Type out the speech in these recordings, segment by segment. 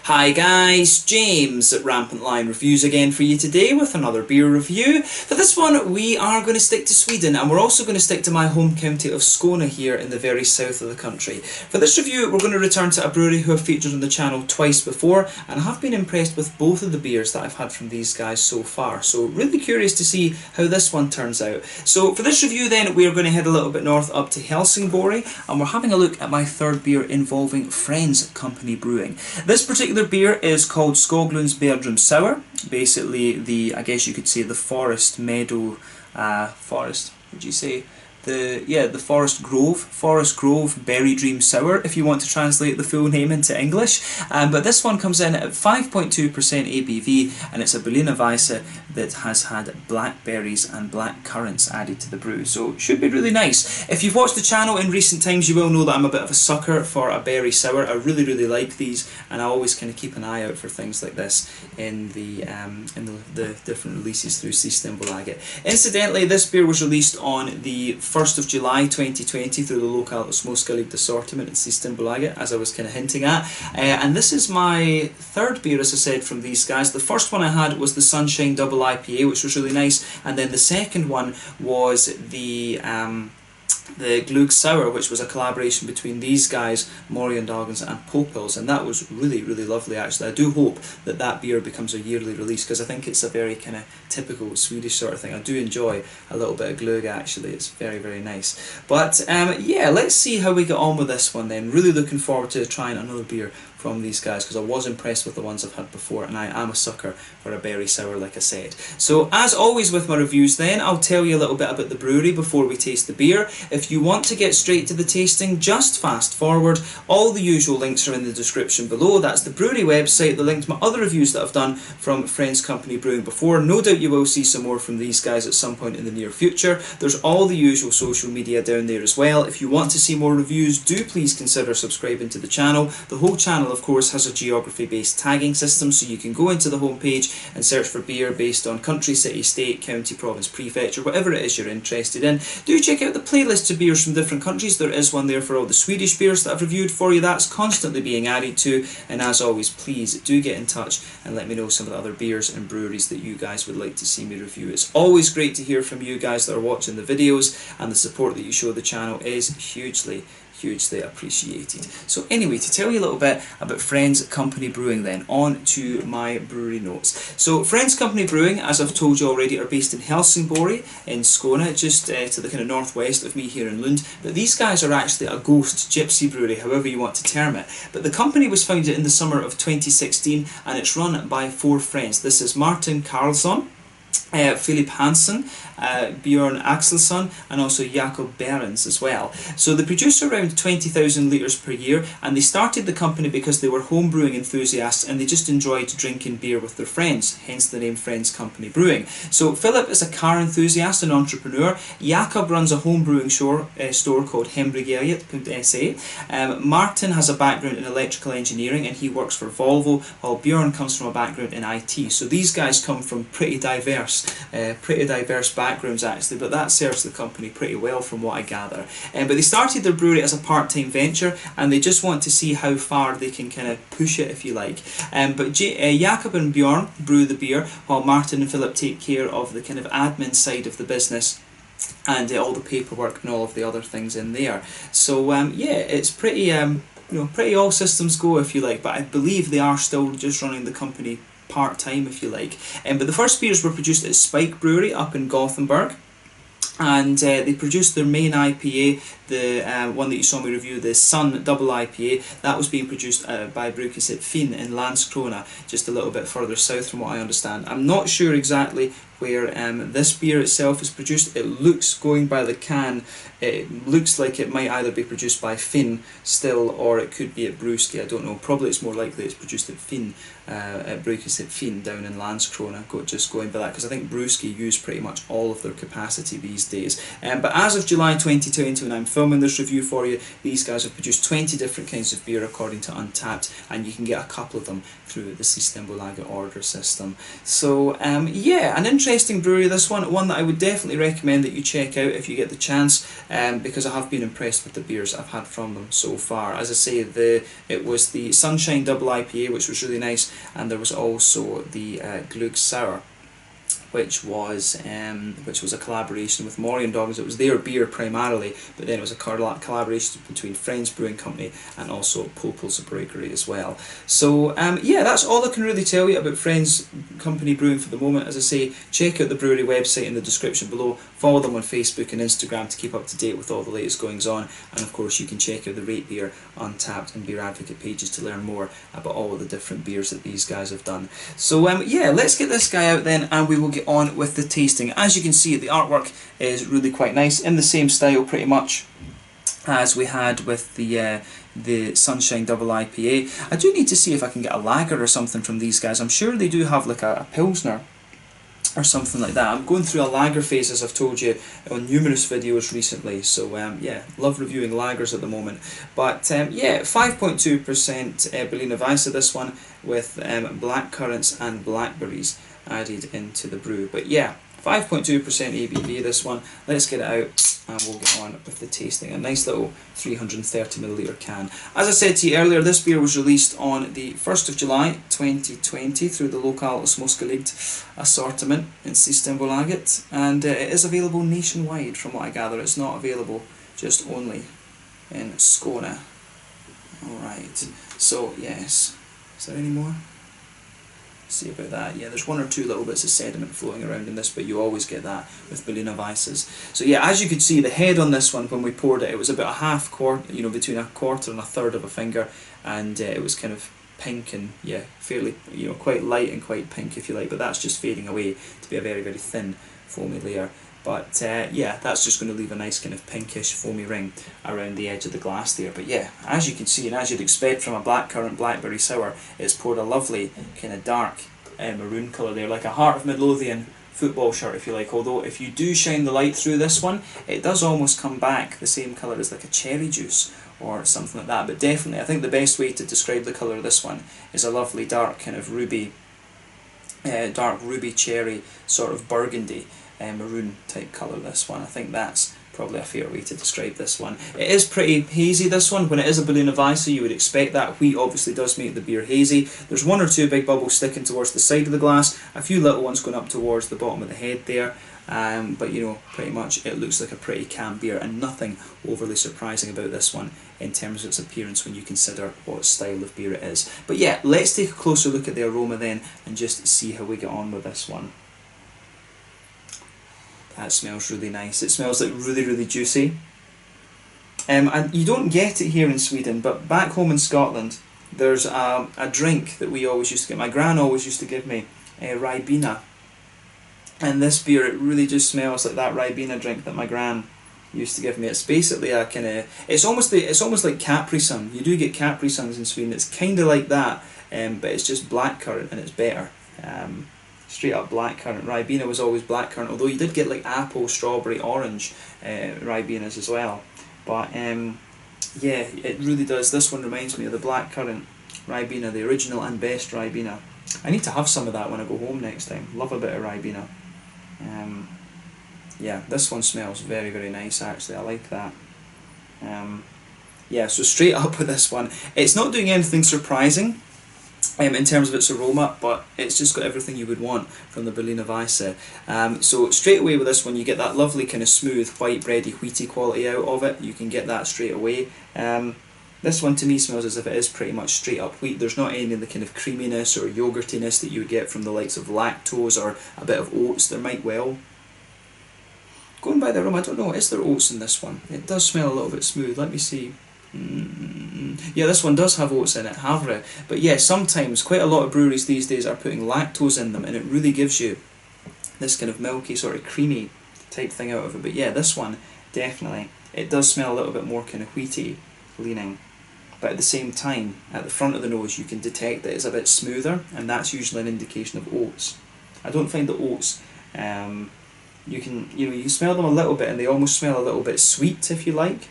Hi guys, James at RampantLionReviews again for you today with another beer review. For this one we are going to stick to Sweden, and we're also going to stick to my home county of Skåne here in the very south of the country. For this review we're going to return to a brewery who have featured on the channel twice before, and I have been impressed with both of the beers that I've had from these guys so far, so really curious to see how this one turns out. So for this review then we are going to head a little bit north up to Helsingborg, and we're having a look at my third beer involving Friends Company Brewing. This particular beer is called Skoglunds Bärdröm Sour. Basically I guess you could say the forest meadow, would you say? The Forest Grove Berry Dream Sour, if you want to translate the full name into English. But this one comes in at 5.2% ABV, and it's a Berliner Weisse that has had blackberries and black currants added to the brew, so it should be really nice. If you've watched the channel in recent times, you will know that I'm a bit of a sucker for a berry sour. I really like these, and I always kind of keep an eye out for things like this in the different releases through Systembolaget. Incidentally, this beer was released on the 1st of July 2020 through the local småskalig assortment in Systembolaget, as I was kind of hinting at. And this is my third beer, as I said, from these guys. The first one I had was the Sunshine Double IPA, which was really nice, and then the second one was the Glug Sour, which was a collaboration between these guys, Morgendagens and Popels, and that was really lovely actually. I do hope that that beer becomes a yearly release, because I think it's a very kind of typical Swedish sort of thing. I do enjoy a little bit of glögg actually, it's very nice. But yeah, let's see how we get on with this one then. Really looking forward to trying another beer from these guys, because I was impressed with the ones I've had before, and I am a sucker for a berry sour, like I said. So as always with my reviews then, I'll tell you a little bit about the brewery before we taste the beer. If you want to get straight to the tasting, just fast forward. All the usual links are in the description below. That's the brewery website, the link to my other reviews that I've done from Friends Company Brewing before. No doubt you will see some more from these guys at some point in the near future. There's all the usual social media down there as well. If you want to see more reviews, do please consider subscribing to the channel. The whole channel of course has a geography based tagging system, so you can go into the home page and search for beer based on country, city, state, county, province, prefecture, whatever it is you're interested in. Do check out the playlist of beers from different countries. There is one there for all the Swedish beers that I've reviewed for you. That's constantly being added to, and as always, please do get in touch and let me know some of the other beers and breweries that you guys would like to see me review. It's always great to hear from you guys that are watching the videos, and the support that you show the channel is hugely appreciated. So anyway, to tell you a little bit about Friends Company Brewing then, on to my brewery notes. So Friends Company Brewing, as I've told you already, are based in Helsingborg in Skåne, just to the kind of northwest of me here in Lund. But these guys are actually a ghost gypsy brewery, however you want to term it. But the company was founded in the summer of 2016, and it's run by 4 friends. This is Martin Karlsson, Philip Hansen, Björn Axelsson, and also Jakob Behrens as well. So they produce around 20,000 litres per year, and they started the company because they were home brewing enthusiasts and they just enjoyed drinking beer with their friends, hence the name Friends Company Brewing. So Philip is a car enthusiast and entrepreneur. Jakob runs a home brewing store called Hembryggeriet.se. Martin has a background in electrical engineering and he works for Volvo, while Björn comes from a background in IT. So these guys come from pretty diverse backgrounds actually, but that serves the company pretty well from what I gather. But they started their brewery as a part-time venture, and they just want to see how far they can kind of push it, if you like. But Jakob and Björn brew the beer, while Martin and Philip take care of the kind of admin side of the business and all the paperwork and all of the other things in there. So yeah, it's pretty pretty all systems go, if you like, but I believe they are still just running the company part-time, if you like. But the first beers were produced at Spike Brewery up in Gothenburg, and they produced their main IPA, the one that you saw me review, the Sun Double IPA. That was being produced by Brewhuset Finn in Landskrona, just a little bit further south from what I understand. I'm not sure exactly where this beer itself is produced. It looks, going by the can, it looks like it might either be produced by Finn still, or it could be at Brewski, I don't know. Probably it's more likely it's produced at Finn, at Brewhuset Finn down in Landskrona, just going by that, because I think Brewski use pretty much all of their capacity these days. But as of July 2020, when I'm filming this review for you. These guys have produced 20 different kinds of beer according to Untappd, and you can get a couple of them through the Systembolaget order system. So yeah, an interesting brewery, this one that I would definitely recommend that you check out if you get the chance, because I have been impressed with the beers I've had from them so far. As I say, it was the Sunshine Double IPA, which was really nice, and there was also the Glug Sour, which was a collaboration with Morgan Dogs. It was their beer primarily, but then it was a collaboration between Friends Brewing Company and also Popel's Brewery as well. So yeah, that's all I can really tell you about Friends Company Brewing for the moment. As I say, check out the brewery website in the description below, follow them on Facebook and Instagram to keep up to date with all the latest goings on, and of course you can check out the Rate Beer, Untappd and Beer Advocate pages to learn more about all of the different beers that these guys have done. So yeah, let's get this guy out then, and we will get on with the tasting. As you can see, the artwork is really quite nice, in the same style pretty much as we had with the Sunshine Double IPA. I do need to see if I can get a lager or something from these guys. I'm sure they do have like a Pilsner or something like that. I'm going through a lager phase, as I've told you on numerous videos recently, so yeah, love reviewing lagers at the moment. But yeah, 5.2% Berliner Weisse, this one, with black currants and blackberries added into the brew. But yeah, 5.2% ABV this one. Let's get it out and we'll get on with the tasting. A nice little 330ml can. As I said to you earlier, this beer was released on the 1st of July 2020 through the local Småskaligt assortiment in Systembolaget, and it is available nationwide from what I gather. It's not available just only in Skåne. Alright, so yes, is there any more? See about that. Yeah, there's one or two little bits of sediment floating around in this, but you always get that with Berliner Weisses. So yeah, as you could see, the head on this one, when we poured it, it was about a half quarter, you know, between a quarter and a third of a finger, and it was kind of pink and yeah, fairly, you know, quite light and quite pink if you like, but that's just fading away to be a very, very thin foamy layer. But yeah, that's just going to leave a nice kind of pinkish foamy ring around the edge of the glass there. But yeah, as you can see, and as you'd expect from a blackcurrant blackberry sour, it's poured a lovely kind of dark maroon colour there, like a Heart of Midlothian football shirt if you like. Although if you do shine the light through this one, it does almost come back the same colour as like a cherry juice or something like that. But definitely, I think the best way to describe the colour of this one is a lovely dark kind of ruby, dark ruby cherry sort of burgundy maroon type colour, this one. I think that's probably a fair way to describe this one. It is pretty hazy, this one. When it is a Berliner Weisse, you would expect that. Wheat obviously does make the beer hazy. There's one or two big bubbles sticking towards the side of the glass, a few little ones going up towards the bottom of the head there, but you know, pretty much it looks like a pretty canned beer, and nothing overly surprising about this one in terms of its appearance when you consider what style of beer it is. But yeah, let's take a closer look at the aroma then and just see how we get on with this one. That smells really nice. It smells like really, really juicy. And you don't get it here in Sweden, but back home in Scotland, there's a drink that we always used to get. My gran always used to give me Ribena. And this beer, it really just smells like that Ribena drink that my gran used to give me. It's basically a kind of, it's almost like Capri Sun. You do get Capri Suns in Sweden. It's kind of like that, but it's just blackcurrant and it's better. Straight up blackcurrant. Ribena was always blackcurrant, although you did get like apple, strawberry, orange Ribenas as well. But yeah, it really does. This one reminds me of the blackcurrant Ribena, the original and best Ribena. I need to have some of that when I go home next time. Love a bit of Ribena. Yeah, this one smells very, very nice actually. I like that. Yeah, so straight up with this one. It's not doing anything surprising in terms of its aroma, but it's just got everything you would want from the Berliner Weisse. So straight away with this one, you get that lovely kind of smooth, white bready, wheaty quality out of it. You can get that straight away. This one to me smells as if it is pretty much straight up wheat. There's not any of the kind of creaminess or yogurtiness that you would get from the likes of lactose or a bit of oats. There might well. Going by the aroma, I don't know, is there oats in this one? It does smell a little bit smooth. Let me see. Yeah, this one does have oats in it, havre. But yeah, sometimes quite a lot of breweries these days are putting lactose in them, and it really gives you this kind of milky, sort of creamy type thing out of it. But yeah, this one, definitely, it does smell a little bit more kind of wheaty leaning. But at the same time, at the front of the nose, you can detect that it's a bit smoother, and that's usually an indication of oats. I don't find the oats, you can smell them a little bit, and they almost smell a little bit sweet, if you like.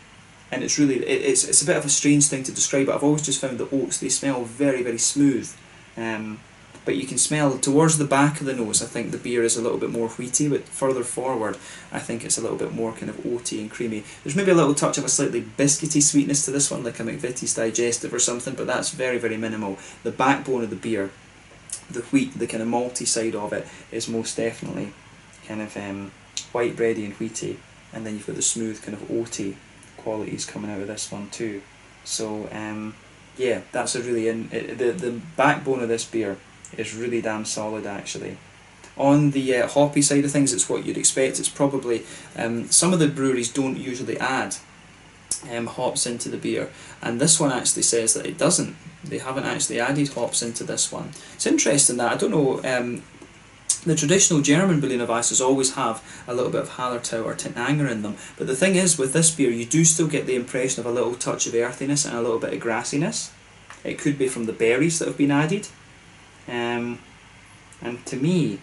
and it's really, it's a bit of a strange thing to describe, but I've always just found the oats, they smell very, very smooth. But you can smell towards the back of the nose, I think the beer is a little bit more wheaty, but further forward I think it's a little bit more kind of oaty and creamy. There's maybe a little touch of a slightly biscuity sweetness to this one, like a McVitie's Digestive or something, but that's very, very minimal. The backbone of the beer, the wheat, the kind of malty side of it, is most definitely kind of white bready and wheaty, and then you've got the smooth kind of oaty qualities coming out of this one too. So yeah, that's a really, the backbone of this beer is really damn solid actually. On the hoppy side of things, it's what you'd expect. It's probably, some of the breweries don't usually add hops into the beer, and this one actually says that it doesn't. They haven't actually added hops into this one. It's interesting that, I don't know, the traditional German Berliner Weisses always have a little bit of Hallertau or Tettnanger in them, but the thing is with this beer you do still get the impression of a little touch of earthiness and a little bit of grassiness. It could be from the berries that have been added. And to me,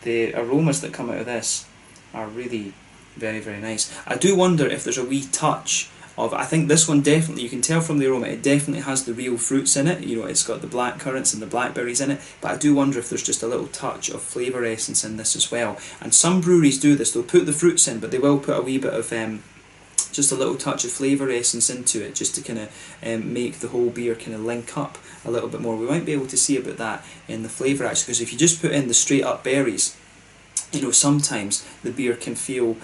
the aromas that come out of this are really very, very nice. I do wonder if there's a wee touch of, I think this one definitely, you can tell from the aroma, it definitely has the real fruits in it. You know, it's got the black currants and the blackberries in it, but I do wonder if there's just a little touch of flavour essence in this as well. And some breweries do this, they'll put the fruits in, but they will put a wee bit of just a little touch of flavour essence into it, just to kind of make the whole beer kind of link up a little bit more. We might be able to see a bit that in the flavour actually, because if you just put in the straight up berries, you know, sometimes the beer can feel,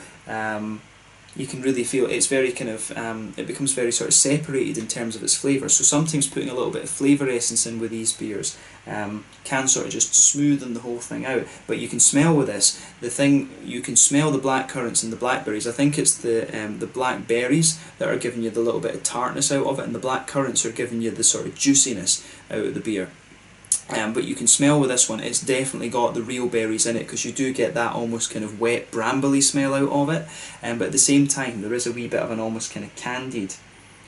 you can really feel it's very kind of, it becomes very sort of separated in terms of its flavour. So sometimes putting a little bit of flavour essence in with these beers can sort of just smoothen the whole thing out. But you can smell with this, the thing, you can smell the black currants and the blackberries. I think it's the blackberries that are giving you the little bit of tartness out of it, and the black currants are giving you the sort of juiciness out of the beer. But you can smell with this one, it's definitely got the real berries in it, because you do get that almost kind of wet, brambly smell out of it. But at the same time, there is a wee bit of an almost kind of candied,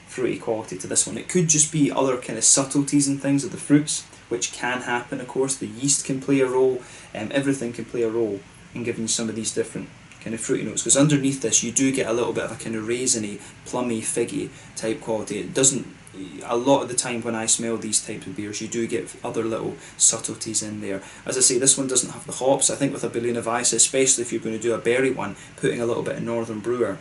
fruity quality to this one. It could just be other kind of subtleties and things of the fruits, which can happen, of course. The yeast can play a role, everything can play a role in giving you some of these different kind of fruity notes, because underneath this you do get a little bit of a kind of raisiny, plummy, figgy type quality. It doesn't, a lot of the time when I smell these types of beers, you do get other little subtleties in there. As I say, this one doesn't have the hops. I think with a Berliner Weisse, especially if you're going to do a berry one, putting a little bit of Northern Brewer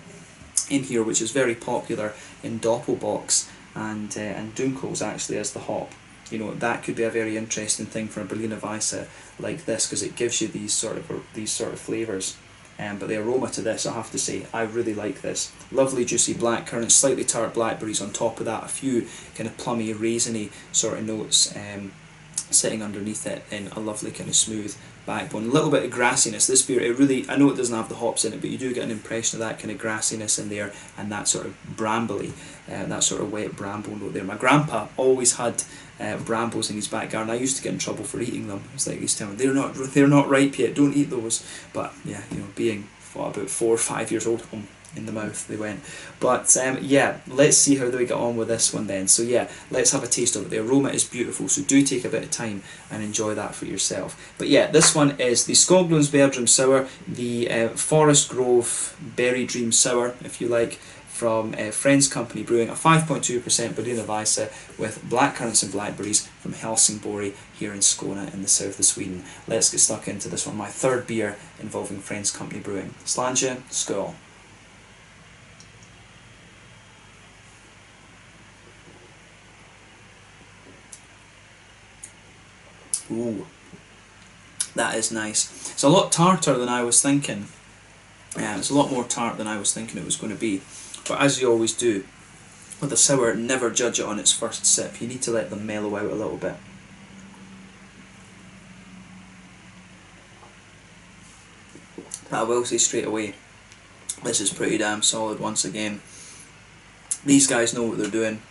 in here, which is very popular in Doppelbocks and Dunkels actually as the hop. You know, that could be a very interesting thing for a Berliner Weisse like this, because it gives you these sort of flavours. But the aroma to this, I have to say, I really like this. Lovely juicy black currants, slightly tart blackberries on top of that, a few kind of plummy, raisiny sort of notes sitting underneath it in a lovely kind of smooth backbone. A little bit of grassiness. This beer, it really, I know it doesn't have the hops in it, but you do get an impression of that kind of grassiness in there, and that sort of brambly, that sort of wet bramble note there. My grandpa always had brambles in his back garden. I used to get in trouble for eating them. It's like he's telling me, they're not ripe yet, don't eat those. But yeah, you know, being about 4 or 5 years old, in the mouth they went. But yeah, let's see how they get on with this one then. So yeah, let's have a taste of it. The aroma is beautiful, so do take a bit of time and enjoy that for yourself. But yeah, this one is the Skoglunds Bärdröm Sour, the Forest Grove Berry Dream Sour, if you like, from Friends Company Brewing, a 5.2% Berliner Weisse with black currants and blackberries from Helsingborg here in Skåne in the south of Sweden. Let's get stuck into this one, my third beer involving Friends Company Brewing. Sláinte, skål. Ooh, that is nice. It's a lot tarter than I was thinking. It's a lot more tart than I was thinking it was going to be. But as you always do with a sour, never judge it on its first sip. You need to let them mellow out a little bit. But I will say straight away, this is pretty damn solid once again. These guys know what they're doing.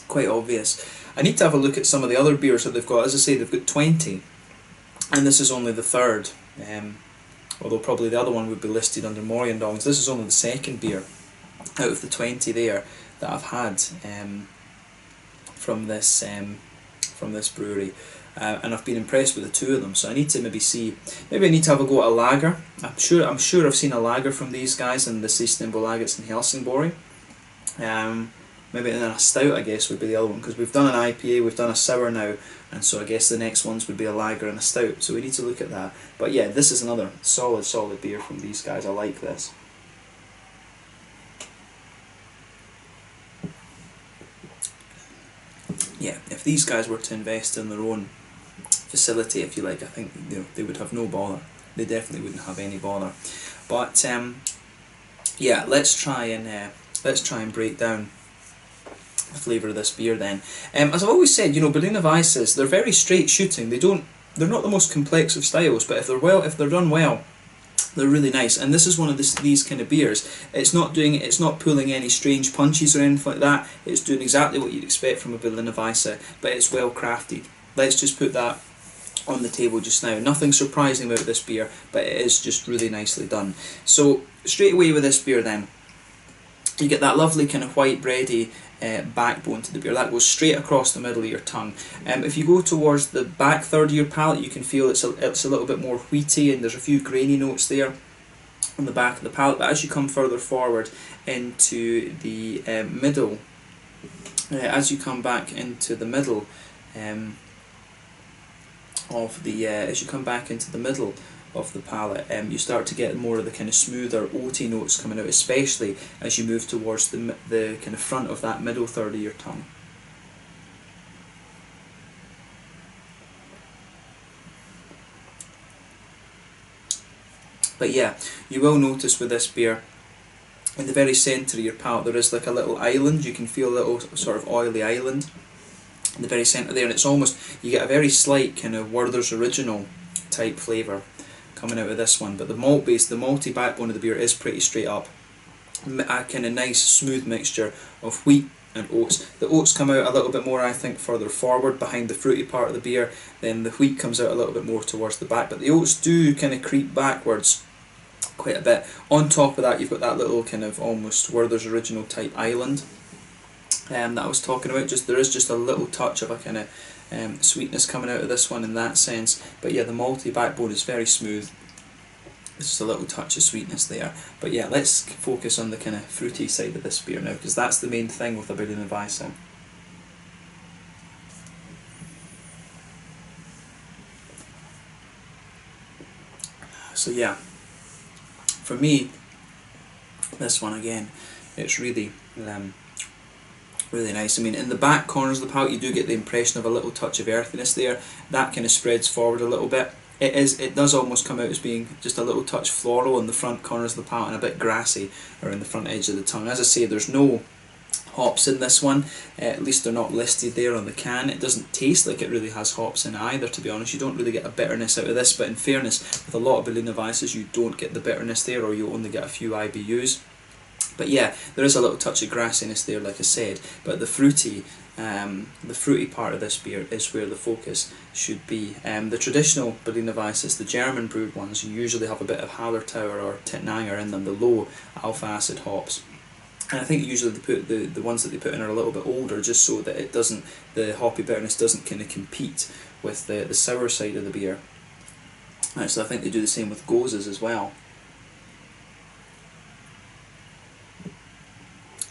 Quite obvious. I need to have a look at some of the other beers that they've got. As I say, they've got 20, and this is only the third. Although probably the other one would be listed under Morgendongs. This is only the second beer out of the 20 there that I've had from this brewery, and I've been impressed with the two of them. So I need to maybe I need to have a go at a lager. I'm sure I've seen a lager from these guys in the Systembolaget in Helsingborg. Maybe then a stout, I guess, would be the other one, because we've done an IPA, we've done a sour now, and so I guess the next ones would be a lager and a stout, so we need to look at that. But yeah, this is another solid beer from these guys. I like this. Yeah, if these guys were to invest in their own facility, if you like, I think they would have no bother. They definitely wouldn't have any bother. But yeah, let's try and break down the flavour of this beer then. As I've always said, Berliner Weisses, they're very straight shooting. They're not the most complex of styles, but if they're done well, they're really nice. And this is one of these kind of beers. It's not pulling any strange punches or anything like that. It's doing exactly what you'd expect from a Berliner Weisse, but it's well crafted. Let's just put that on the table just now. Nothing surprising about this beer, but it is just really nicely done. So straight away with this beer then, you get that lovely kind of white bready backbone to the beer. That goes straight across the middle of your tongue. If you go towards the back third of your palate, you can feel it's a little bit more wheaty, and there's a few grainy notes there on the back of the palate. But as you come further forward into the middle, as you come back into the middle of the palate, you start to get more of the kind of smoother oaty notes coming out, especially as you move towards the kind of front of that middle third of your tongue. But yeah, you will notice with this beer, in the very centre of your palate there is like a little island. You can feel a little sort of oily island in the very centre there, and it's almost, you get a very slight kind of Werther's Original type flavour coming out of this one. But the malt base, the malty backbone of the beer is pretty straight up. A kind of nice smooth mixture of wheat and oats. The oats come out a little bit more, I think, further forward behind the fruity part of the beer. Then the wheat comes out a little bit more towards the back, but the oats do kind of creep backwards quite a bit. On top of that, you've got that little kind of almost Werther's Original type island that I was talking about. There is just a little touch of a kind of sweetness coming out of this one in that sense. But yeah, the malty backbone is very smooth. There's just a little touch of sweetness there. But yeah, let's focus on the kind of fruity side of this beer now, because that's the main thing with a Berliner Weisse. So yeah, for me, this one again, it's really really nice. I mean, in the back corners of the palate, you do get the impression of a little touch of earthiness there. That kind of spreads forward a little bit. It does almost come out as being just a little touch floral in the front corners of the palate and a bit grassy around the front edge of the tongue. As I say, there's no hops in this one. At least they're not listed there on the can. It doesn't taste like it really has hops in either, to be honest. You don't really get a bitterness out of this, but in fairness, with a lot of Berliner Weisses, you don't get the bitterness there, or you only get a few IBUs. But yeah, there is a little touch of grassiness there, like I said, but the fruity part of this beer is where the focus should be. The traditional Berliner Weisses, the German brewed ones, usually have a bit of Hallertauer or Tettnanger in them, the low alpha acid hops. And I think usually they put the ones that they put in are a little bit older, just so that it doesn't, the hoppy bitterness doesn't kind of compete with the sour side of the beer. So I think they do the same with Goses as well.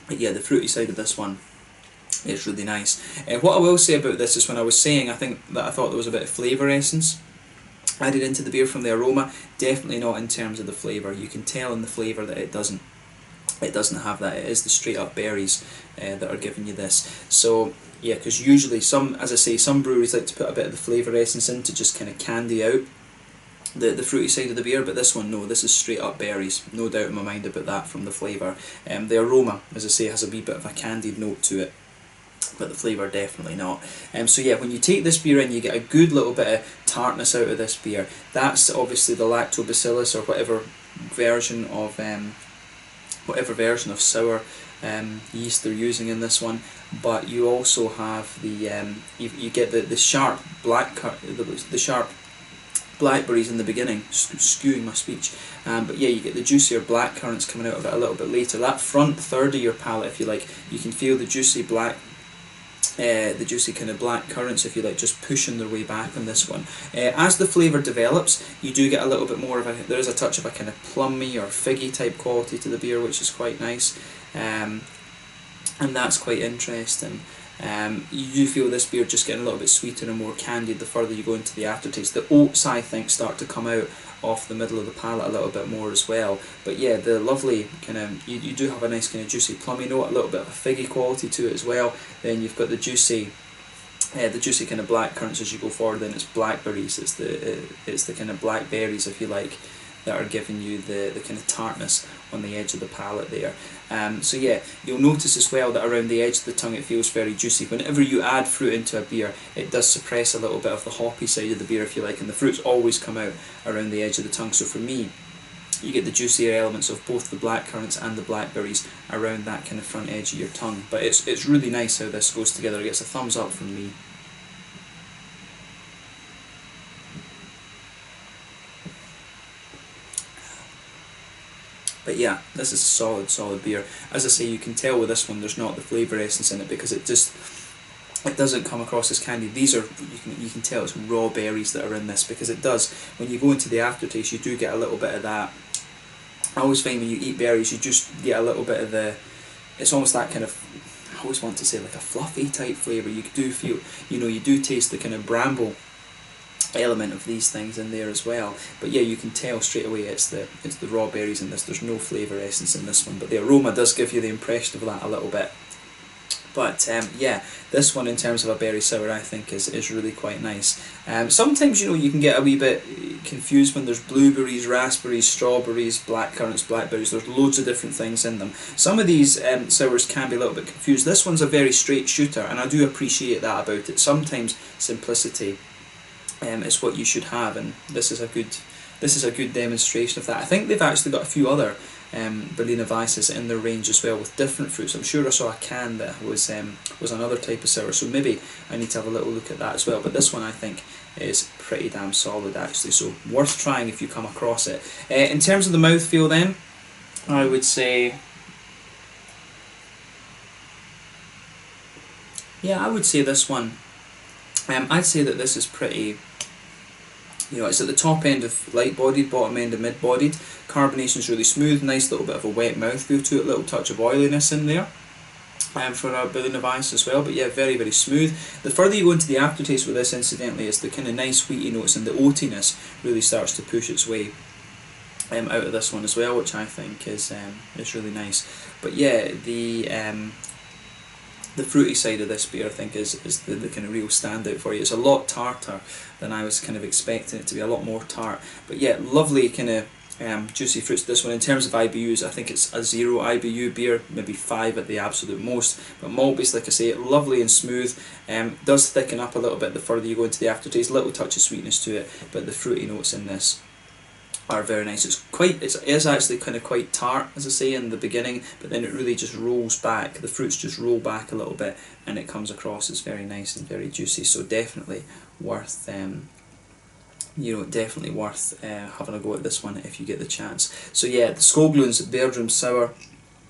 But yeah, the fruity side of this one is really nice. What I will say about this is, when I was saying I thought there was a bit of flavour essence added into the beer from the aroma, definitely not in terms of the flavour. You can tell in the flavour that it doesn't have that. It is the straight up berries that are giving you this. So yeah, because usually some breweries like to put a bit of the flavour essence in to just kind of candy out the fruity side of the beer, but this one, no, this is straight up berries, no doubt in my mind about that from the flavour. The aroma, as I say, has a wee bit of a candied note to it, but the flavour definitely not. So yeah, when you take this beer in, you get a good little bit of tartness out of this beer. That's obviously the lactobacillus, or whatever version of sour yeast they're using in this one. But you also have the you get the sharp the sharp blackberries in the beginning, skewing my speech, but yeah, you get the juicier black currants coming out of it a little bit later. That front third of your palate, if you like, you can feel the juicy kind of black currants, if you like, just pushing their way back on this one. As the flavour develops, you do get a little bit more of there is a touch of a kind of plummy or figgy type quality to the beer, which is quite nice. and that's quite interesting. You do feel this beer just getting a little bit sweeter and more candied the further you go into the aftertaste. The oats, I think, start to come out off the middle of the palate a little bit more as well. But yeah, the lovely kind of, you do have a nice kind of juicy plummy note, a little bit of a figgy quality to it as well. Then you've got the juicy kind of black currants as you go forward. Then it's blackberries, it's the kind of blackberries, if you like, that are giving you the kind of tartness on the edge of the palate there. So yeah, you'll notice as well that around the edge of the tongue it feels very juicy. Whenever you add fruit into a beer, it does suppress a little bit of the hoppy side of the beer, if you like, and the fruits always come out around the edge of the tongue. So for me, you get the juicier elements of both the black currants and the blackberries around that kind of front edge of your tongue. But it's really nice how this goes together. It gets a thumbs up from me. But yeah, this is a solid beer. As I say, you can tell with this one there's not the flavour essence in it, because it doesn't come across as candy. These are, you can tell it's raw berries that are in this, because it does, when you go into the aftertaste, you do get a little bit of that. I always find when you eat berries, you just get a little bit of the, it's almost that kind of, I always want to say like a fluffy type flavour. You do feel, you do taste the kind of bramble element of these things in there as well. But yeah, you can tell straight away it's the raw berries in this. There's no flavour essence in this one, but the aroma does give you the impression of that a little bit. But yeah, this one in terms of a berry sour, I think is really quite nice. Sometimes you can get a wee bit confused when there's blueberries, raspberries, strawberries, blackcurrants, blackberries. There's loads of different things in them. Some of these sours can be a little bit confused. This one's a very straight shooter, and I do appreciate that about it. Sometimes simplicity is what you should have, and this is a good demonstration of that. I think they've actually got a few other Berliner Weisses in their range as well with different fruits. I'm sure I saw a can that was another type of sour, so maybe I need to have a little look at that as well. But this one I think is pretty damn solid actually, so worth trying if you come across it. In terms of the mouthfeel then, I would say, yeah, I would say this one, I'd say that this is pretty, it's at the top end of light-bodied, bottom end of mid-bodied. Carbonation is really smooth, nice little bit of a wet mouthfeel to it, little touch of oiliness in there for our Berliner Weiss as well, but yeah, very, very smooth. The further you go into the aftertaste with this, incidentally, is the kind of nice wheaty notes, and the oatiness really starts to push its way out of this one as well, which I think is really nice. But yeah, the fruity side of this beer, I think, is the kind of real standout for you. It's a lot tarter than I was kind of expecting it to be, a lot more tart. But yeah, lovely kind of juicy fruits. This one, in terms of IBUs, I think it's a 0 IBU beer, maybe 5 at the absolute most. But Malt Base, like I say, lovely and smooth. Does thicken up a little bit the further you go into the aftertaste. Little touch of sweetness to it, but the fruity notes in this are very nice. It is actually kind of quite tart, as I say, in the beginning, but then it really just rolls back. The fruits just roll back a little bit, and it comes across as very nice and very juicy. So definitely worth, definitely worth having a go at this one if you get the chance. So yeah, the Skoglunds Bärdröm sour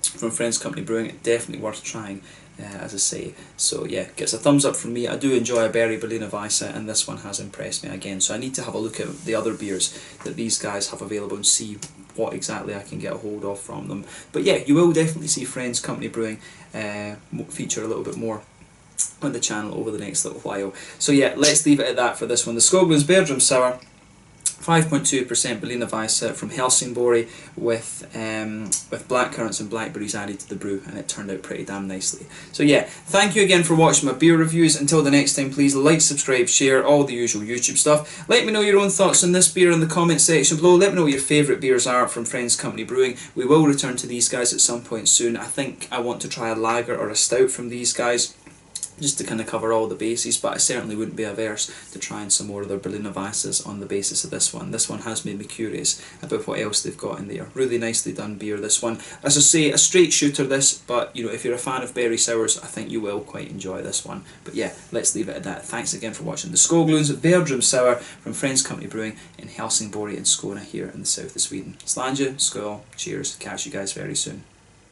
from Friends Company Brewing, definitely worth trying. As I say, so yeah, gets a thumbs up from me. I do enjoy a berry Berliner Weisse, and this one has impressed me again, so I need to have a look at the other beers that these guys have available and see what exactly I can get a hold of from them. But yeah, you will definitely see Friends Company Brewing feature a little bit more on the channel over the next little while. So yeah, let's leave it at that for this one. The Skoglunds Bärdröm sour, 5.2% Berliner Weisse from Helsingborg with blackcurrants and blackberries added to the brew, and it turned out pretty damn nicely. So yeah, thank you again for watching my beer reviews. Until the next time, please like, subscribe, share, all the usual YouTube stuff. Let me know your own thoughts on this beer in the comment section below. Let me know what your favourite beers are from Friends Company Brewing. We will return to these guys at some point soon. I think I want to try a lager or a stout from these guys, just to kind of cover all the bases, but I certainly wouldn't be averse to trying some more of their Berliner Weisses on the basis of this one. This one has made me curious about what else they've got in there. Really nicely done beer, this one. As I say, a straight shooter this, but if you're a fan of berry sours, I think you will quite enjoy this one. But yeah, let's leave it at that. Thanks again for watching the Skoglunds Bärdröm sour from Friends Company Brewing in Helsingborg and Skåne here in the south of Sweden. Slange, skål, cheers, catch you guys very soon.